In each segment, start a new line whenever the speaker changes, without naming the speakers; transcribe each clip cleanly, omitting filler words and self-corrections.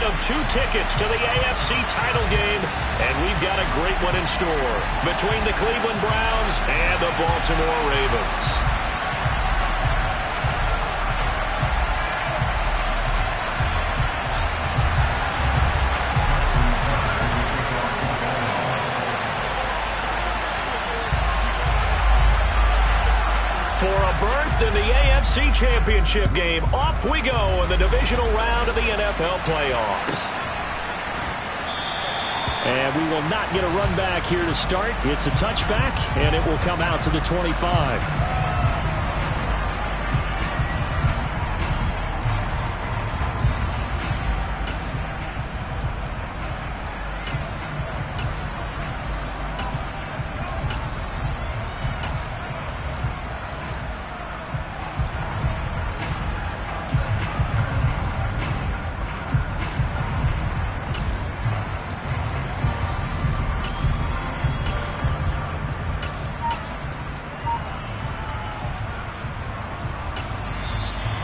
of 2 tickets to the AFC title game, and we've got a great one in store between the Cleveland Browns and the Baltimore Ravens. For a berth in the AFC Championship game, off we go in the divisional round of the NFL playoffs. And we will not get a run back here to start. It's a touchback, and it will come out to the 25.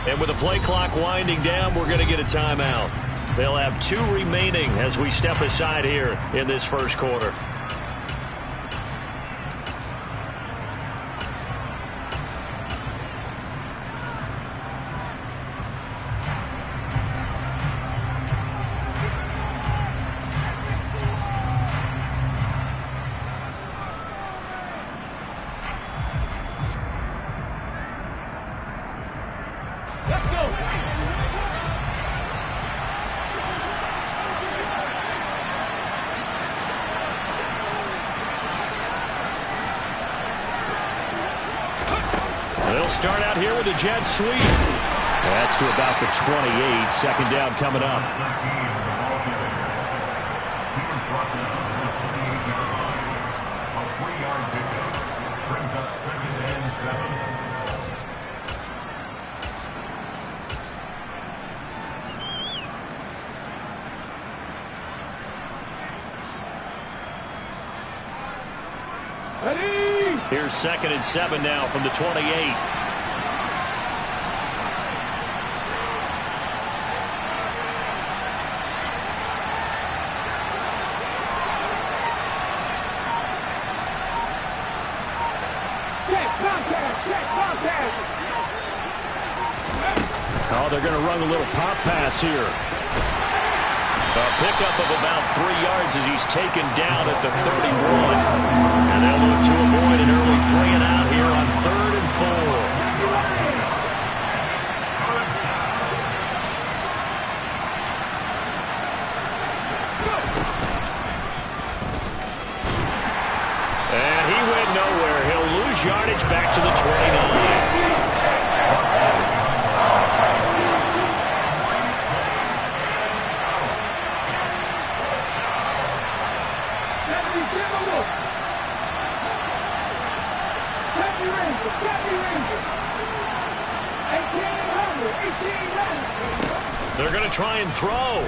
And with the play clock winding down, we're going to get a timeout. They'll have 2 remaining as we step aside here in this first quarter.
Let's go!
They'll start out here with a jet sweep. That's to about the 28. Second down coming up.
A 3-yard pickup brings up 2nd and 7.
Here's 2nd and 7 now from the 28. Oh, they're going to run a little pop pass here. A pickup of about 3 yards as he's taken down at the 31. And they'll look to avoid an early 3 and out here on 3rd and 4. And he went nowhere. He'll lose yardage back to the 29. They're going to try and throw. And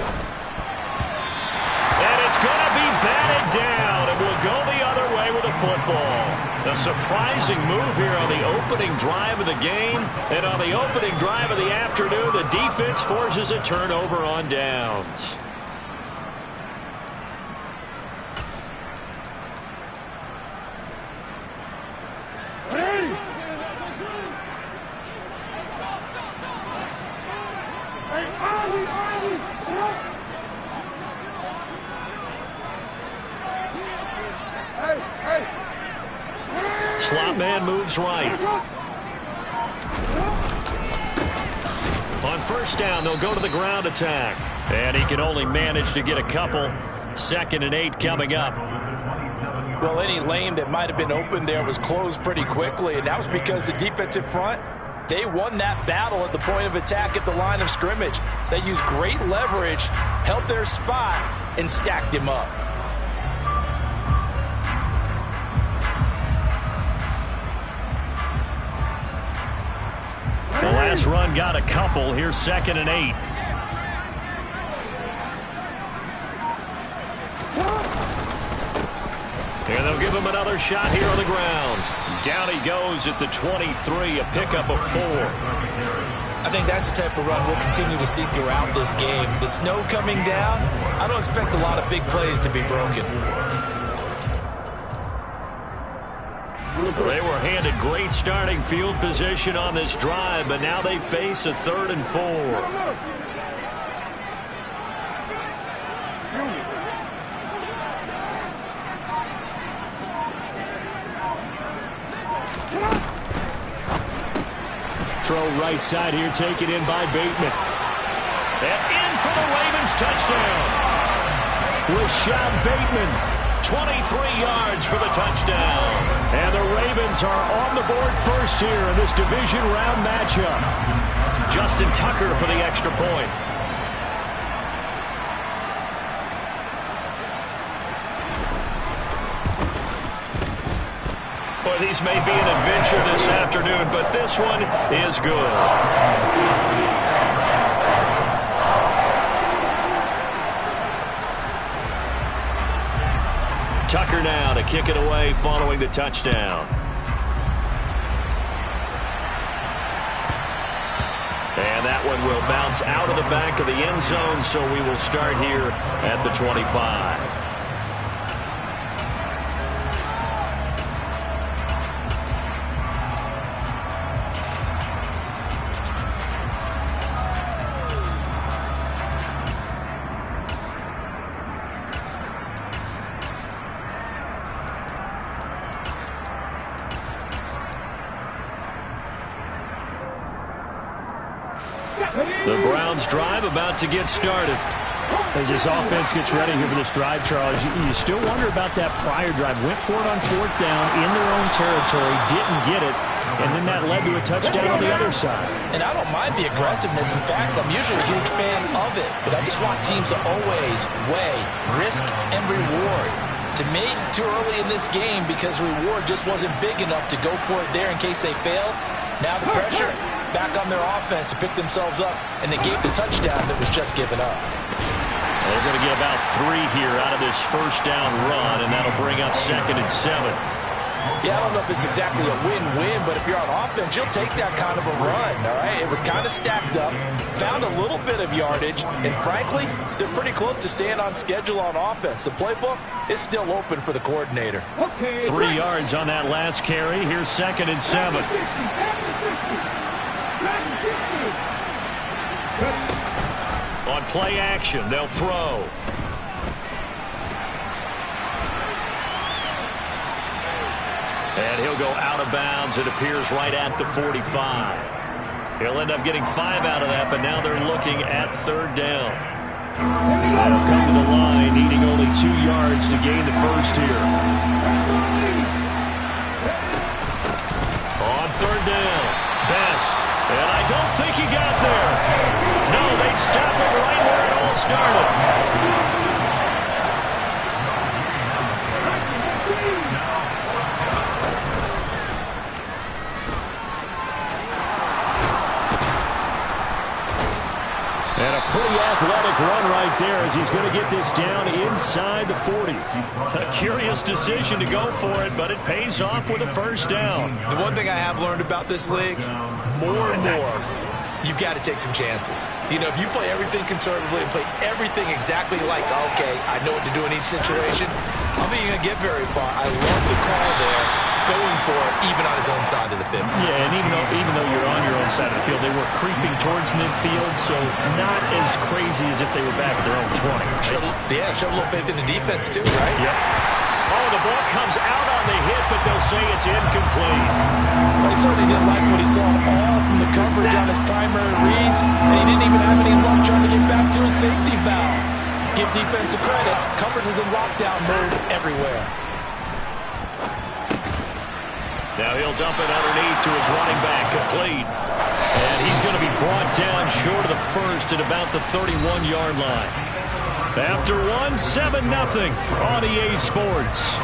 it's going to be batted down, and we'll go the other way with the football. A surprising move here on the opening drive of the game. And on the opening drive of the afternoon, the defense forces a turnover on downs. Slot man moves right. On first down, they'll go to the ground attack. And he can only manage to get a couple. 2nd and 8 coming up.
Well, any lane that might have been open there was closed pretty quickly, and that was because the defensive front, they won that battle at the point of attack at the line of scrimmage. They used great leverage, held their spot, and stacked him up.
The last run got a couple. Here's 2nd and 8. And they'll give him another shot here on the ground. Down he goes at the 23, a pickup of 4.
I think that's the type of run we'll continue to see throughout this game. The snow coming down, I don't expect a lot of big plays to be broken.
They were handed great starting field position on this drive, but now they face a 3rd and 4. Throw right side here, taken in by Bateman. And in for the Ravens touchdown. Rashad Bateman, 23 yards for the touchdown. And the Ravens are on the board first here in this division round matchup. Justin Tucker for the extra point. Boy, these may be an adventure this afternoon, but this one is good. Tucker now to kick it away following the touchdown. And that one will bounce out of the back of the end zone, so we will start here at the 25. The Browns drive about to get started.
As this offense gets ready here for this drive, Charles, you still wonder about that prior drive. Went for it on 4th down in their own territory, didn't get it, and then that led to a touchdown on the other side.
And I don't mind the aggressiveness. In fact, I'm usually a huge fan of it, but I just want teams to always weigh risk and reward. To me, too early in this game because reward just wasn't big enough to go for it there in case they failed. Now the pressure back on their offense to pick themselves up, and they gave the touchdown that was just given up.
They're going to get about 3 here out of this first down run, and that'll bring up 2nd and 7.
Yeah, I don't know if it's exactly a win-win, but if you're on offense, you'll take that kind of a run, all right? It was kind of stacked up, found a little bit of yardage, and frankly, they're pretty close to staying on schedule on offense. The playbook is still open for the coordinator.
3 yards on that last carry. Here's 2nd and 7. On play action, they'll throw. And he'll go out of bounds. It appears right at the 45. He'll end up getting 5 out of that, but now they're looking at 3rd down. That'll come to the line, needing only 2 yards to gain the first here. On 3rd down, Best. And I don't think he got there. No, they stop it right where it all started. And a pretty athletic run right there as he's going to get this down inside the 40. A curious decision to go for it, but it pays off with a first down.
The one thing I have learned about this league, more and more, you've got to take some chances. You know, if you play everything conservatively and play everything exactly like, okay, I know what to do in each situation, I don't think you're going to get very far. I love the call there, going for it, even on his own side of the field.
Yeah, and even though you're on your own side of the field, they were creeping towards midfield, so not as crazy as if they were back at their own 20.
Right? Show a little faith in the defense too, right?
Yep. Oh, the ball comes out on the hit, but they'll say it's incomplete.
Well, he certainly didn't like what he saw at all from the coverage on his primary reads, and he didn't even have any luck trying to get back to his safety valve. Give defensive credit. Coverage was in lockdown mode everywhere.
Now he'll dump it underneath to his running back, complete. And he's going to be brought down short of the first at about the 31-yard line. After one, 7-0 on EA Sports.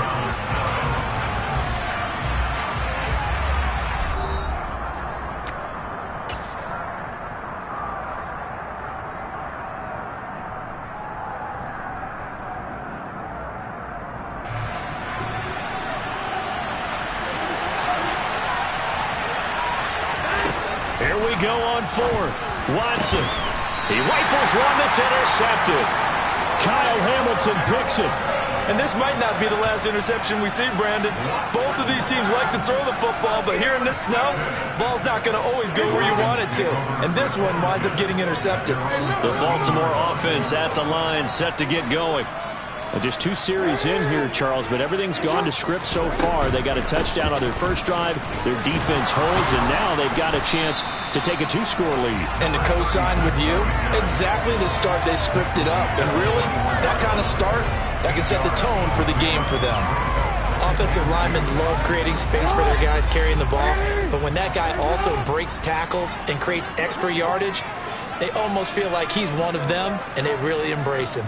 Here we go on fourth. Watson. He rifles one that's intercepted.
Kyle Hamilton picks it.
And this might not be the last interception we see, Brandon. Both of these teams like to throw the football, but here in this snow, ball's not going to always go where you want it to. And this one winds up getting intercepted.
The Baltimore offense at the line, set to get going.
Just 2 series in here, Charles, but everything's gone to script so far. They got a touchdown on their first drive. Their defense holds, and now they've got a chance to take a 2-score lead.
And to co-sign with you, exactly the start they scripted up. And really, that kind of start, that can set the tone for the game for them. Offensive linemen love creating space for their guys carrying the ball, but when that guy also breaks tackles and creates extra yardage, they almost feel like he's one of them, and they really embrace him.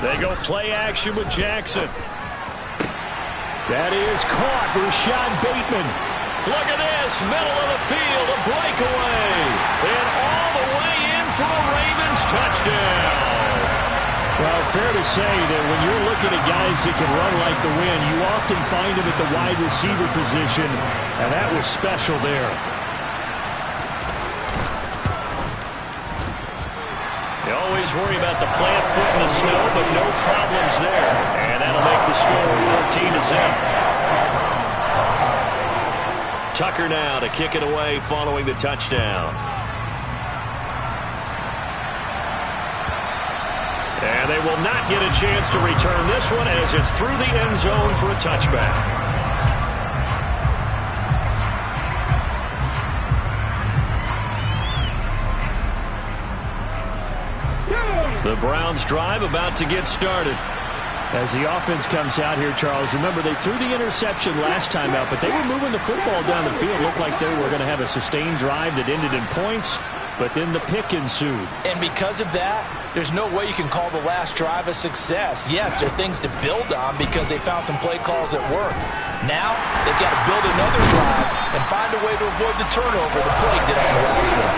They go play action with Jackson.
That is caught. Rashad Bateman.
Look at this. Middle of the field. A breakaway. And all the way in for a Ravens touchdown.
Well, fair to say that when you're looking at guys that can run like the wind, you often find them at the wide receiver position, and that was special there.
You always worry about the plant foot in the snow, but no problems there. And that'll make the score 14-0. Tucker now to kick it away following the touchdown. And they will not get a chance to return this one as it's through the end zone for a touchback. The Browns drive about to get started.
As the offense comes out here, Charles, remember they threw the interception last time out, but they were moving the football down the field. Looked like they were going to have a sustained drive that ended in points, but then the pick ensued.
And because of that, there's no way you can call the last drive a success. Yes, there are things to build on because they found some play calls that work. Now, they've got to build another drive and find a way to avoid the turnover the play did on the last one.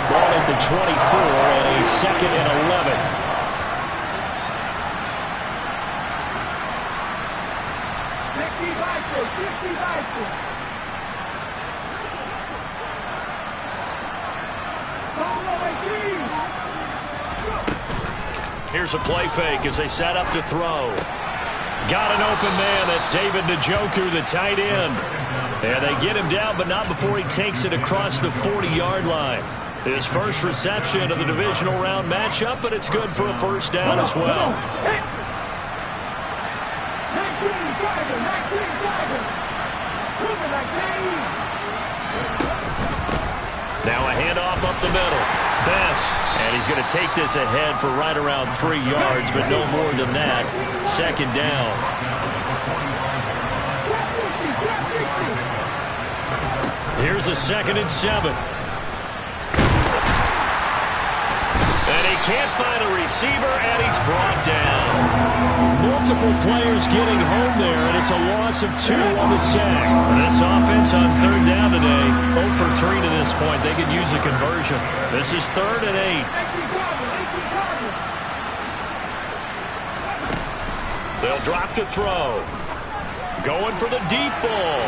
Ball at the 24 and a 2nd and 11.
Here's a play fake as they set up to throw. Got an open man. That's David Njoku, the tight end. And they get him down, but not before he takes it across the 40-yard line. His first reception of the divisional round matchup, but it's good for a first down as well. Now a handoff up the middle. Best. And he's going to take this ahead for right around 3 yards, but no more than that. 2nd down. Here's a 2nd and 7. And he can't find a receiver, and he's brought down.
Multiple players getting home there, and it's a loss of 2 on the sack.
This offense on 3rd down today, 0 for 3 to this point. They could use a conversion. This is 3rd and 8. They'll drop to throw. Going for the deep ball.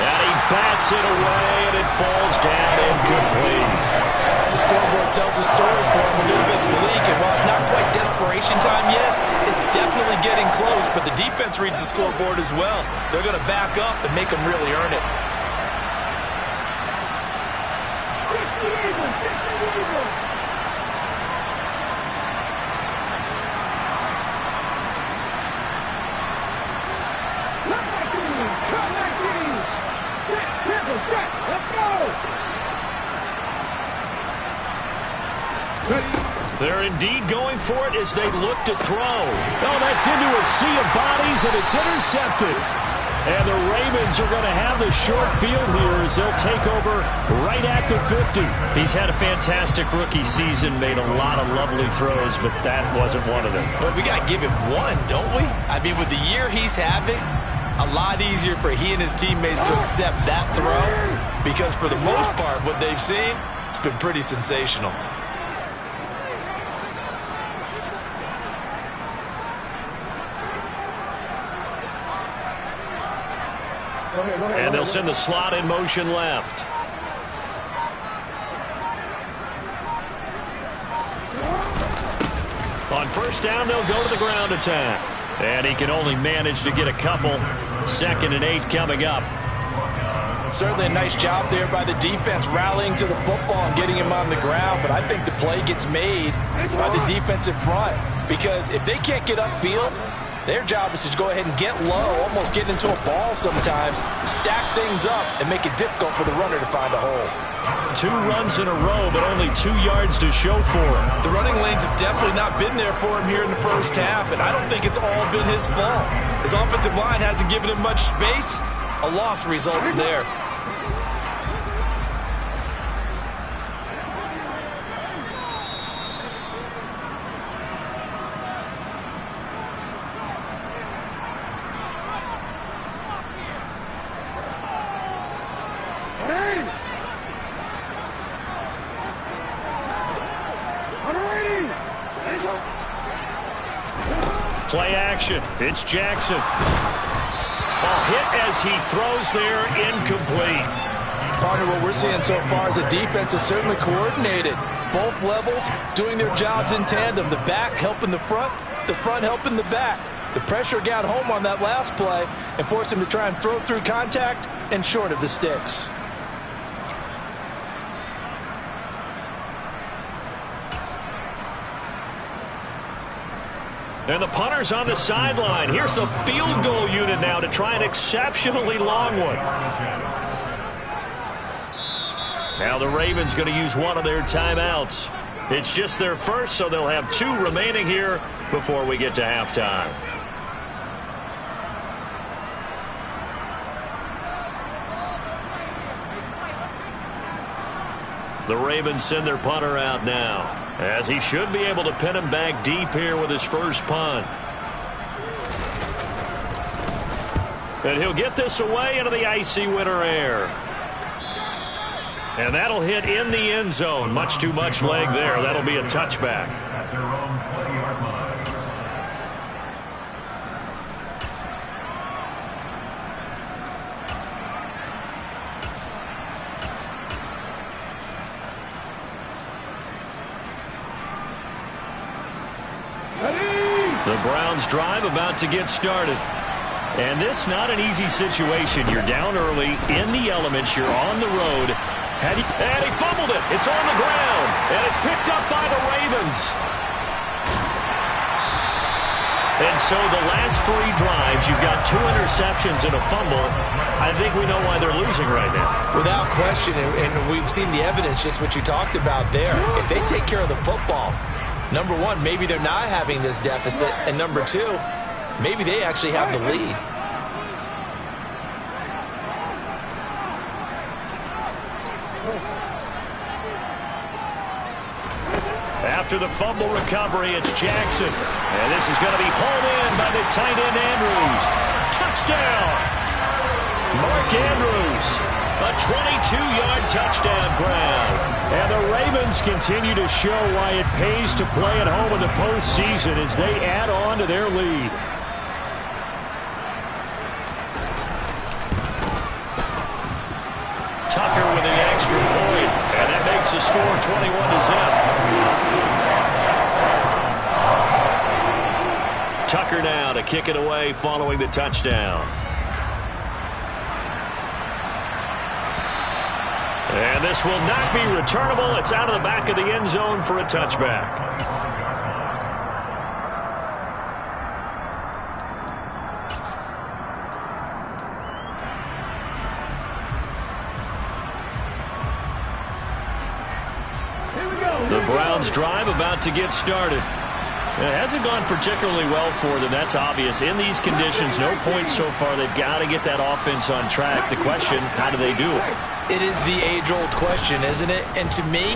And he bats it away, and it falls down incomplete.
The scoreboard tells the story for him, a little bit bleak, and while it's not quite desperation time yet, it's definitely getting close, but the defense reads the scoreboard as well. They're going to back up and make them really earn it.
They're indeed going for it as they look to throw.
Oh, that's into a sea of bodies, and it's intercepted. And the Ravens are going to have the short field here as they'll take over right at the 50.
He's had a fantastic rookie season, made a lot of lovely throws, but that wasn't one of them.
But we got to give him one, don't we? I mean, with the year he's having, a lot easier for he and his teammates to accept that throw because for the most part, what they've seen, it's been pretty sensational.
And they'll send the slot in motion left. On first down, they'll go to the ground attack. And he can only manage to get a couple. 2nd and 8 coming up.
Certainly a nice job there by the defense rallying to the football and getting him on the ground. But I think the play gets made by the defensive front. Because if they can't get upfield, their job is to go ahead and get low, almost get into a ball sometimes, stack things up, and make it difficult for the runner to find a hole.
2 runs in a row, but only 2 yards to show for it.
The running lanes have definitely not been there for him here in the first half, and I don't think it's all been his fault. His offensive line hasn't given him much space. A loss results there.
Play action. It's Jackson. Ball hit as he throws there, incomplete.
Partner, what we're seeing so far is the defense is certainly coordinated. Both levels doing their jobs in tandem. The back helping the front helping the back. The pressure got home on that last play and forced him to try and throw through contact and short of the sticks.
And the punter's on the sideline. Here's the field goal unit now to try an exceptionally long one. Now the Ravens going to use one of their timeouts. It's just their first, so they'll have 2 remaining here before we get to halftime. The Ravens send their punter out now, as he should be able to pin him back deep here with his first punt. And he'll get this away into the icy winter air. And that'll hit in the end zone. Much too much leg there. That'll be a touchback.
At their own 20-yard line.
The Browns drive about to get started. And this not an easy situation. You're down early, in the elements, you're on the road. And he fumbled it. It's on the ground. And it's picked up by the Ravens. And so the last 3 drives, you've got 2 interceptions and a fumble. I think we know why they're losing right now.
Without question, and we've seen the evidence, just what you talked about there. If they take care of the football, number 1, maybe they're not having this deficit. And number 2, maybe they actually have the lead.
After the fumble recovery, it's Jackson. And this is going to be hauled in by the tight end Andrews. Touchdown! Mark Andrews, a 22-yard touchdown grab. And the Ravens continue to show why it pays to play at home in the postseason as they add on to their lead. Tucker with the extra point, and that makes the score 21-0. Tucker now to kick it away following the touchdown. And this will not be returnable. It's out of the back of the end zone for a touchback. The Browns drive about to get started. It hasn't gone particularly well for them. That's obvious. In these conditions, no points so far. They've got to get that offense on track. The question, how do they do it?
It is the age-old question, isn't it? And to me,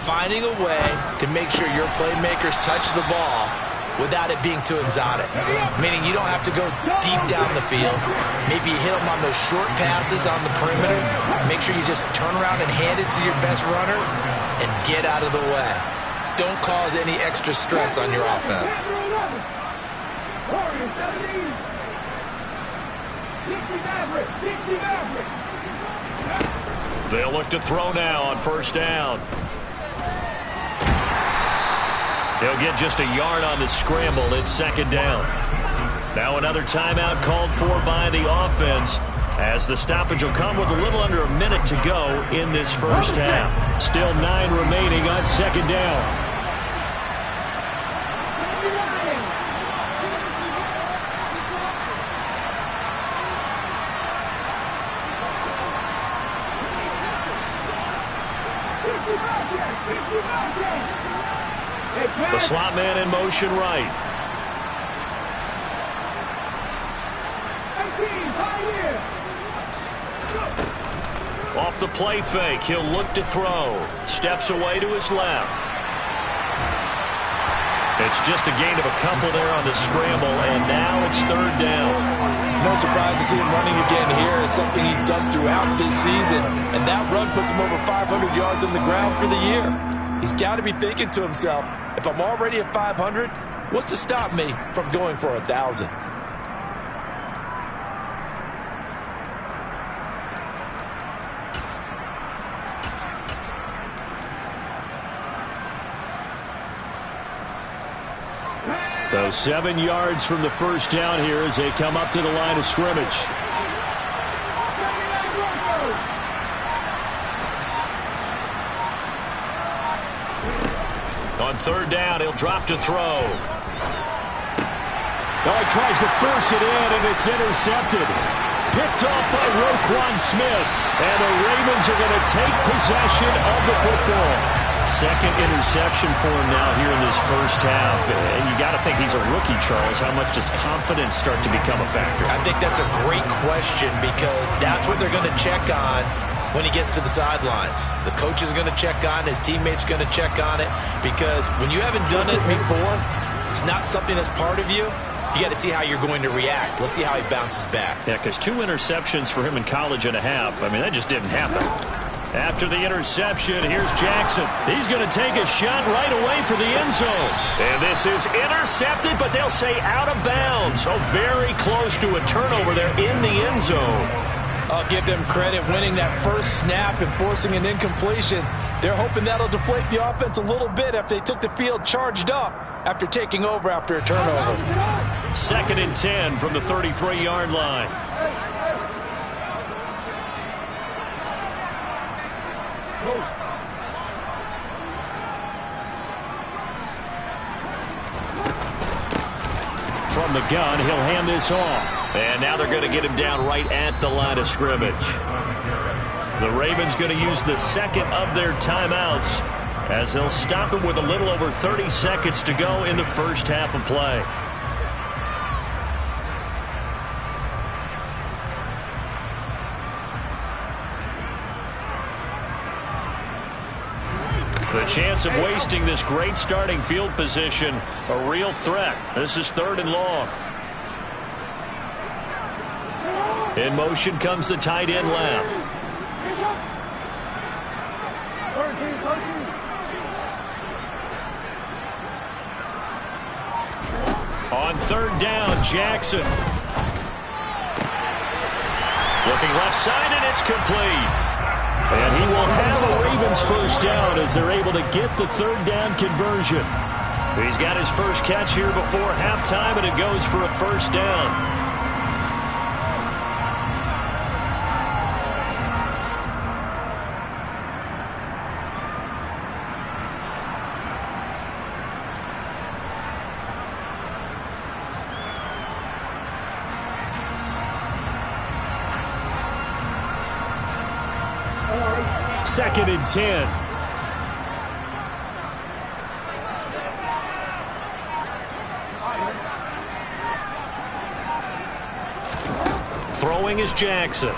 finding a way to make sure your playmakers touch the ball without it being too exotic. Meaning you don't have to go deep down the field. Maybe you hit them on those short passes on the perimeter. Make sure you just turn around and hand it to your best runner and get out of the way. Don't cause any extra stress on your offense.
They'll look to throw now on first down. He'll get just a yard on the scramble. It's second down. Now another timeout called for by the offense, as the stoppage will come with a little under a minute to go in this first half.
Still 9 remaining on second down.
The slot man in motion right. Off the play fake, he'll look to throw. Steps away to his left. It's just a gain of a couple there on the scramble, and now it's third down.
No surprise to see him running again here. It's something he's done throughout this season, and that run puts him over 500 yards on the ground for the year. He's got to be thinking to himself, if I'm already at 500, what's to stop me from going for 1,000?
So 7 yards from the first down here as they come up to the line of scrimmage.
On third down, he'll drop to throw.
Oh, he tries to force it in, and it's intercepted. Picked off by Roquan Smith. And the Ravens are going to take possession of the football.
Second interception for him now here in this first half. And you got to think he's a rookie, Charles. How much does confidence start to become a factor?
I think that's a great question, because that's what they're going to check on when he gets to the sidelines. The coach is going to check on, his teammates going to check on it, because when you haven't done it before, it's not something that's part of you. You got to see how you're going to react. Let's see how he bounces back.
Yeah, because 2 interceptions for him in college and a half. I mean, that just didn't happen. After the interception, here's Jackson. He's going to take a shot right away for the end zone. And this is intercepted, but they'll say out of bounds. So very close to a turnover there in the end zone.
I'll give them credit winning that first snap and forcing an incompletion. They're hoping that'll deflate the offense a little bit after they took the field charged up after taking over after a turnover.
2nd and 10 from the 33-yard line.
From the gun, he'll hand this off.
And now they're going to get him down right at the line of scrimmage. The Ravens going to use the second of their timeouts, as they'll stop him with a little over 30 seconds to go in the first half of play. The chance of wasting this great starting field position, a real threat. This is 3rd and long. In motion comes the tight end left. On third down, Jackson. Looking left side, and it's complete. And he will have a Ravens first down as they're able to get the 3rd down conversion. He's got his first catch here before halftime, and it goes for a first down.
Second and 10.
Throwing is Jackson.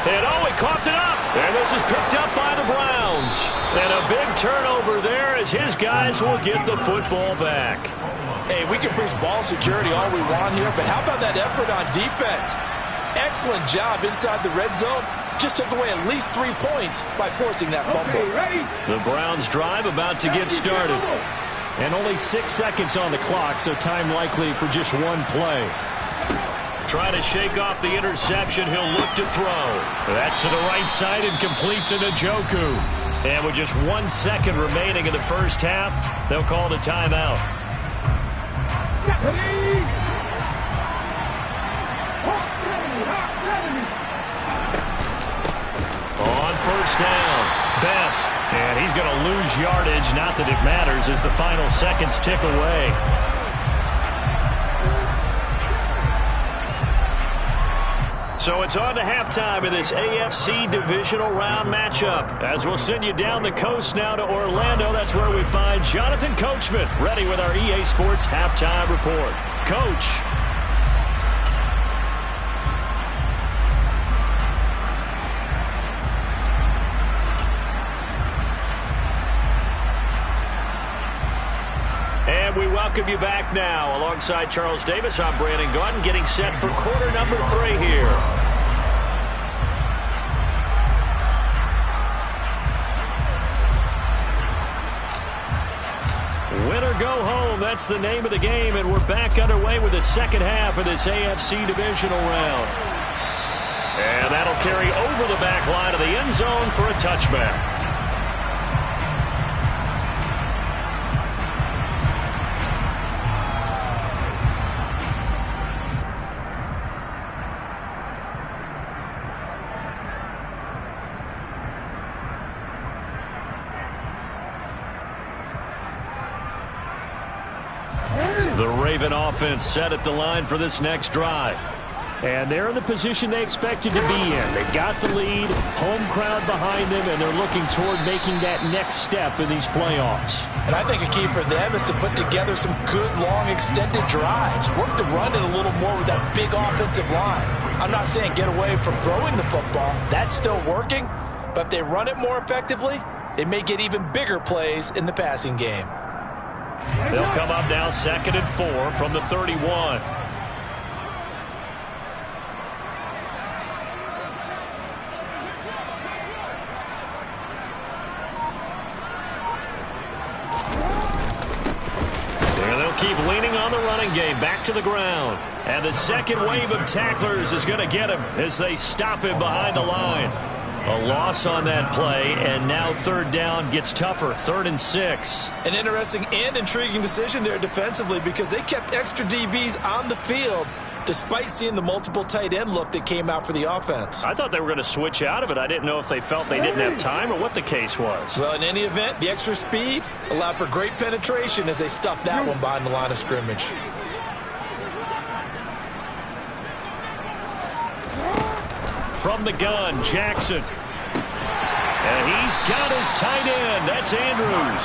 And he coughed it up. And this is picked up by the Browns. And a big turnover there as his guys will get the football back.
Hey, we can preach ball security all we want here, but how about that effort on defense? Excellent job inside the red zone. Just took away at least 3 points by forcing that fumble.
The Browns drive about to get started.
And only 6 seconds on the clock, so time likely for just one play.
Trying to shake off the interception. He'll look to throw. That's to the right side and complete to Njoku. And with just 1 second remaining in the first half, they'll call the timeout. On first down, Best. And he's going to lose yardage. Not that it matters as the final seconds tick away. So it's on to halftime in this AFC divisional round matchup. As we'll send you down the coast now to Orlando, that's where we find Jonathan Coachman ready with our EA Sports halftime report. Coach. And we welcome you back now. Alongside Charles Davis, I'm Brandon Gaudin, getting set for quarter number 3 here. Win or go home, that's the name of the game, and we're back underway with the second half of this AFC divisional round. And that'll carry over the back line of the end zone for a touchback. The Raven offense set at the line for this next drive.
And they're in the position they expected to be in. They got the lead, home crowd behind them, and they're looking toward making that next step in these playoffs.
And I think a key for them is to put together some good, long, extended drives. Work to run it a little more with that big offensive line. I'm not saying get away from throwing the football. That's still working. But if they run it more effectively, they may get even bigger plays in the passing game.
They'll come up now 2nd and 4 from the 31. And they'll keep leaning on the running game. Back to the ground. And the second wave of tacklers is going to get him as they stop him behind the line. A loss on that play, and now third down gets tougher. 3rd and 6.
An interesting and intriguing decision there defensively because they kept extra DBs on the field despite seeing the multiple tight end look that came out for the offense.
I thought they were going to switch out of it. I didn't know if they felt they didn't have time or what the case was.
Well, in any event, the extra speed allowed for great penetration as they stuffed that one behind the line of scrimmage.
From the gun, Jackson. And he's got his tight end. That's Andrews.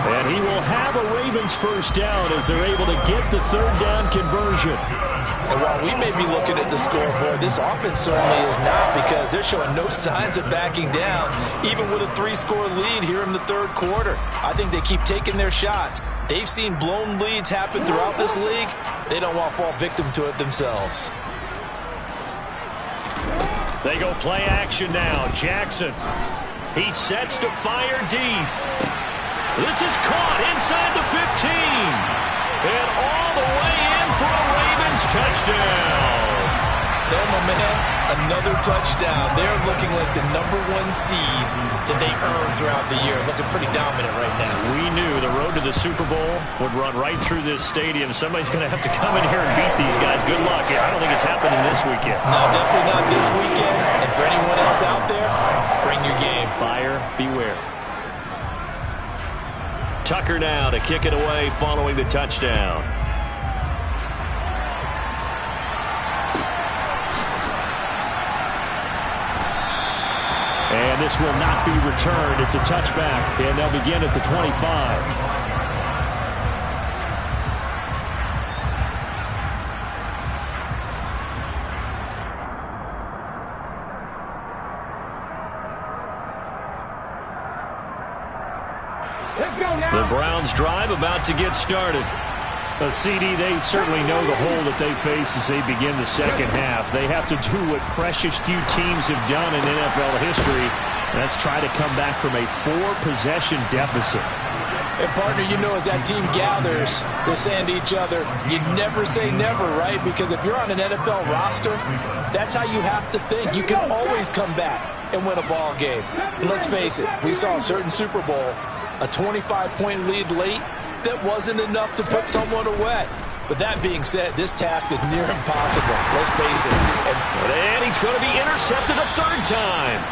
And he will have a Ravens first down as they're able to get the third down conversion.
And while we may be looking at the scoreboard, this offense certainly is not because they're showing no signs of backing down, even with a 3-score lead here in the third quarter. I think they keep taking their shots. They've seen blown leads happen throughout this league. They don't want to fall victim to it themselves.
They go play action now. Jackson. He sets to fire deep. This is caught inside the 15. And all the way in for a Ravens touchdown.
So, my man, another touchdown. They're looking like the #1 seed that they earned throughout the year. Looking pretty dominant right now.
We knew the road to the Super Bowl would run right through this stadium. Somebody's going to have to come in here and beat these guys. Good luck. I don't think it's happening this weekend.
No, definitely not this weekend. And for anyone else out there, bring your game.
Buyer beware. Tucker now to kick it away following the touchdown.
And this will not be returned. It's a touchback, and they'll begin at the 25.
The Browns drive about to get started.
CD, they certainly know the hole that they face as they begin the second half. They have to do what precious few teams have done in NFL history. That's try to come back from a 4-possession deficit.
And partner, you know, as that team gathers, they're saying to each other, you never say never, right? Because if you're on an NFL roster, that's how you have to think. You can always come back and win a ball game. And let's face it, we saw a certain Super Bowl, a 25-point lead late, that wasn't enough to put someone away. But that being said, this task is near impossible. Let's face it.
And he's going to be intercepted a third time.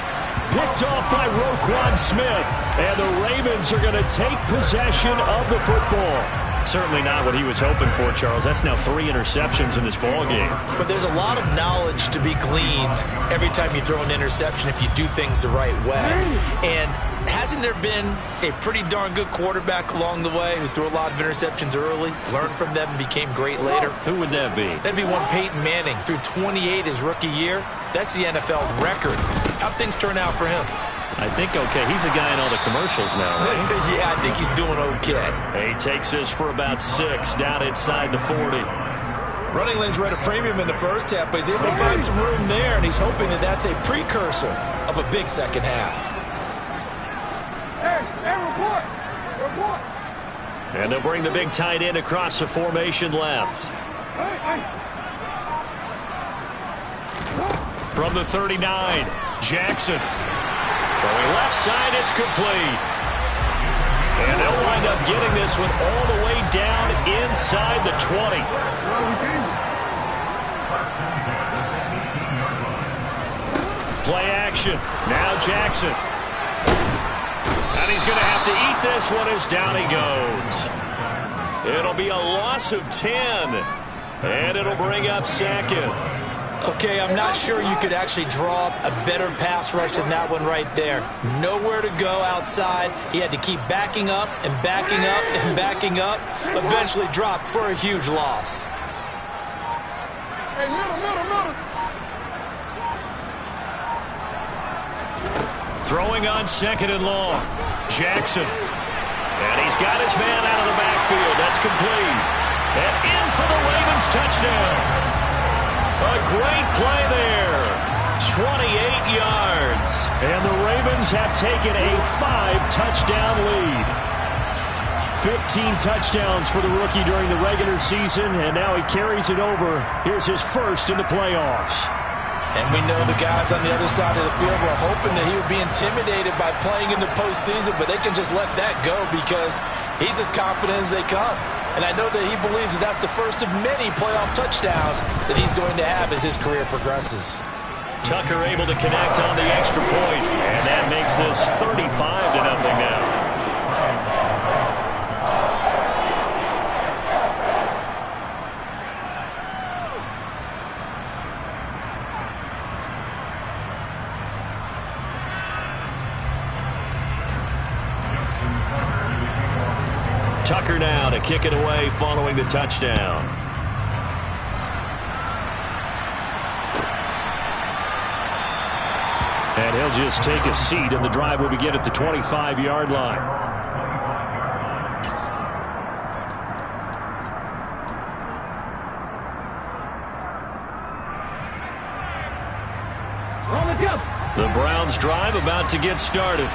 Picked off by Roquan Smith. And the Ravens are going to take possession of the football. Certainly not what he was hoping for, Charles. That's now 3 interceptions in this ball game.
But there's a lot of knowledge to be gleaned every time you throw an interception if you do things the right way. And hasn't there been a pretty darn good quarterback along the way who threw a lot of interceptions early, learned from them, and became great later?
Who would that be?
That'd be one Peyton Manning. Threw 28 his rookie year. That's the NFL record. How'd things turn out for him?
I think okay. He's a guy in all the commercials now, right?
Yeah, I think he's doing okay.
He takes this for about 6 down inside the 40.
Running lanes were at a premium in the first half, but he's able to find some room there, and he's hoping that that's a precursor of a big second half.
And they'll bring the big tight end across the formation left. From the 39, Jackson. Throwing left side, it's complete. And they'll wind up getting this one all the way down inside the 20. Play action. Now Jackson. And he's going to have to eat this one as down he goes. It'll be a loss of 10. And it'll bring up second.
Okay, I'm not sure you could actually draw up a better pass rush than that one right there. Nowhere to go outside. He had to keep backing up and backing up and backing up. Eventually dropped for a huge loss.
Hey, middle.
Throwing on 2nd and long. Jackson. And he's got his man out of the backfield. That's complete. And in for the Ravens touchdown. A great play there. 28 yards. And the Ravens have taken a 5-touchdown lead. 15 touchdowns for the rookie during the regular season, and now he carries it over. Here's his first in the playoffs.
And we know the guys on the other side of the field were hoping that he would be intimidated by playing in the postseason, but they can just let that go because he's as confident as they come. And I know that he believes that that's the first of many playoff touchdowns that he's going to have as his career progresses.
Tucker able to connect on the extra point, and that makes this 35-0 now. Tucker now to kick it away following the touchdown. And he'll just take a seat, and the drive will begin at the 25-yard line. The Browns drive about to get started.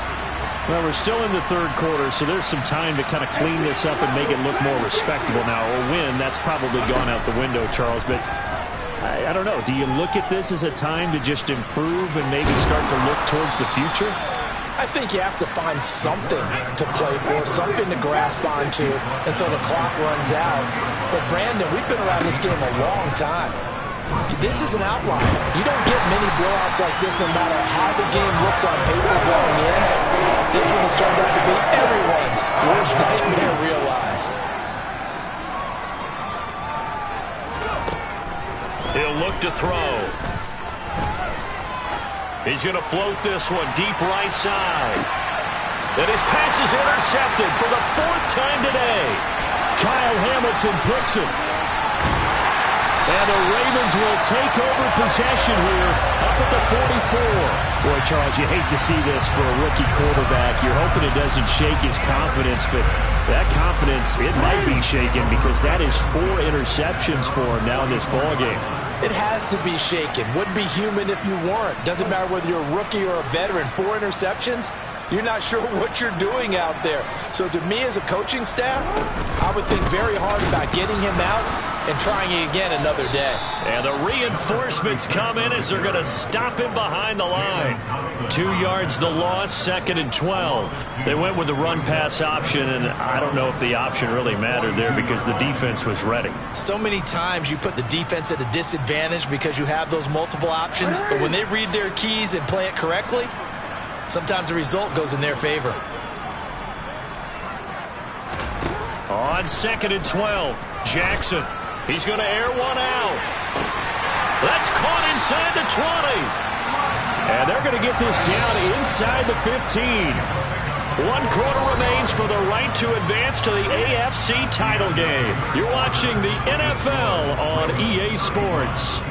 Well, we're still in the third quarter, so there's some time to kind of clean this up and make it look more respectable now. A win, that's probably gone out the window, Charles, but I don't know. Do you look at this as a time to just improve and maybe start to look towards the future?
I think you have to find something to play for, something to grasp onto until the clock runs out. But, Brandon, we've been around this game a long time. This is an outlier. You don't get many blowouts like this no matter how the game looks on paper going in. This one has turned out to be everyone's worst nightmare realized.
He'll look to throw. He's going to float this one deep right side. And his pass is intercepted for the 4th time today. Kyle Hamilton picks it. And the Ravens will take over possession here up at the 44. Boy, Charles, you hate to see this for a rookie quarterback. You're hoping it doesn't shake his confidence, but that confidence, it might be shaken because that is 4 interceptions for him now in this ballgame.
It has to be shaken. Wouldn't be human if you weren't. Doesn't matter whether you're a rookie or a veteran. 4 interceptions, You're not sure what you're doing out there. So to me as a coaching staff, I would think very hard about getting him out and trying it again another day.
And the reinforcements come in as they're going to stop him behind the line. 2 yards the loss, 2nd and 12. They went with the run-pass option, and I don't know if the option really mattered there because the defense was ready.
So many times you put the defense at a disadvantage because you have those multiple options, but when they read their keys and play it correctly, sometimes the result goes in their favor.
On 2nd and 12, Jackson. He's going to air one out. That's caught inside the 20.
And they're going to get this down inside the 15.
1 quarter remains for the right to advance to the AFC title game. You're watching the NFL on EA Sports.